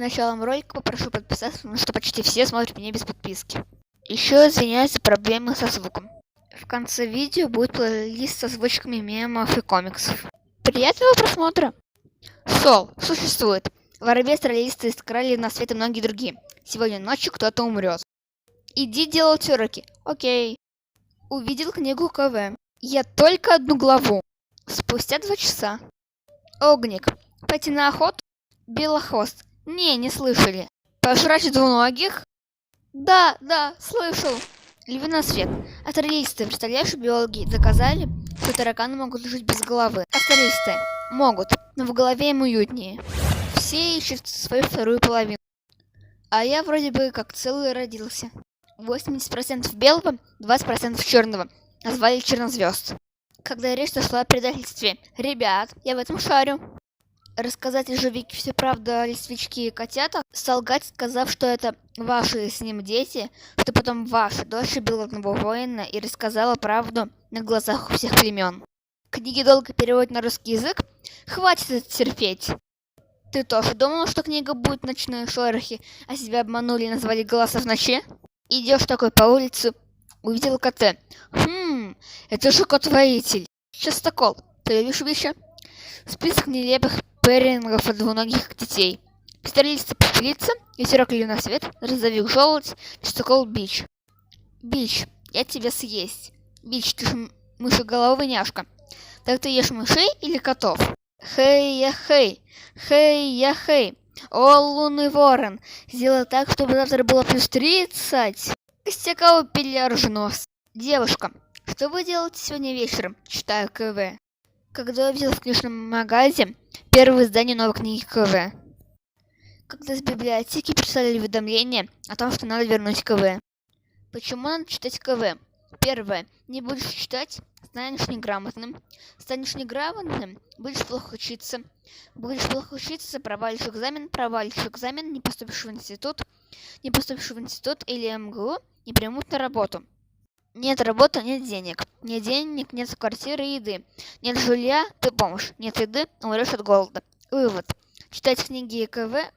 началом ролика попрошу подписаться, потому что почти все смотрят меня без подписки. Еще извиняюсь за проблемы со звуком. В конце видео будет плейлист с озвучками мемов и комиксов. Приятного просмотра! Сол существует. Воробей, троллисты, крали на свет и многие другие. Сегодня ночью кто-то умрет. Иди делать уроки. Окей. Увидел книгу КВ. Я только одну главу. Спустя 2 часа. Огник. Пойти на охоту? Белохвост. Не слышали. Пожрать двуногих? Да, слышал. Львиный свет. Астралисты, представляешь, биологи доказали, что тараканы могут жить без головы. Астралисты могут, но в голове им уютнее. Все ищут свою вторую половину. А я вроде бы как целый родился. 80% белого, 20% черного. Назвали чернозвезд. Когда речь зашла о предательстве. Ребят, я в этом шарю. Рассказать ежевике всю правду о листвичке и котятах, солгать, сказав, что это ваши с ним дети, что потом ваша дочь убила одного воина и рассказала правду на глазах у всех племен. Книги долго переводят на русский язык? Хватит это терпеть. Ты тоже думала, что книга будет «Ночные шорохи», а себя обманули и назвали «Голоса в ночи»? Идешь такой по улице, увидел кота. Это же кот-воитель. Частокол, ты любишь вещи? Список нелепых пэрингов от двуногих детей. Пистолетица пепелица, ветерок львиный свет, разовик желудь, частокол бич. Бич, я тебя съесть. Бич, ты же мышеголовый няшка. Так ты ешь мышей или котов? Хей-я-хей, хей-я-хей. О, лунный ворон, сделай так, чтобы завтра было плюс 30. Костяка упили ржнос. Девушка, что вы делаете сегодня вечером? Читаю КВ. Когда я увидел в книжном магазе первое издание новой книги КВ. Когда с библиотеки прислали уведомление о том, что надо вернуть КВ. Почему надо читать КВ? Первое. Не будешь читать, станешь неграмотным. Станешь неграмотным, будешь плохо учиться. Будешь плохо учиться, провалишь экзамен, не поступишь в институт. Не поступишь в институт или МГУ, не примут на работу. Нет работы, нет денег. Нет денег, нет квартиры и еды. Нет жилья, ты бомж. Нет еды, умрешь от голода. Вывод. Читайте книги КВ,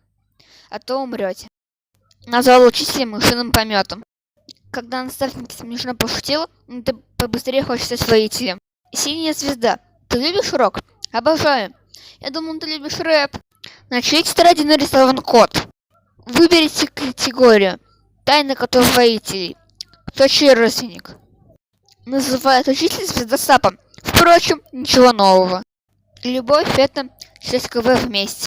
а то умрете. Назвал учителя мышиным пометом. Когда наставник смешно пошутил, ты побыстрее хочешь стать воителем. Синяя звезда. Ты любишь рок? Обожаю. Я думал, ты любишь рэп. На чьей тетради нарисован кот? Выберите категорию. Тайна котов-воителей. Кто чей родственник? Называет учитель звезда сапом. Впрочем, ничего нового. Любовь — это часть КВ вместе.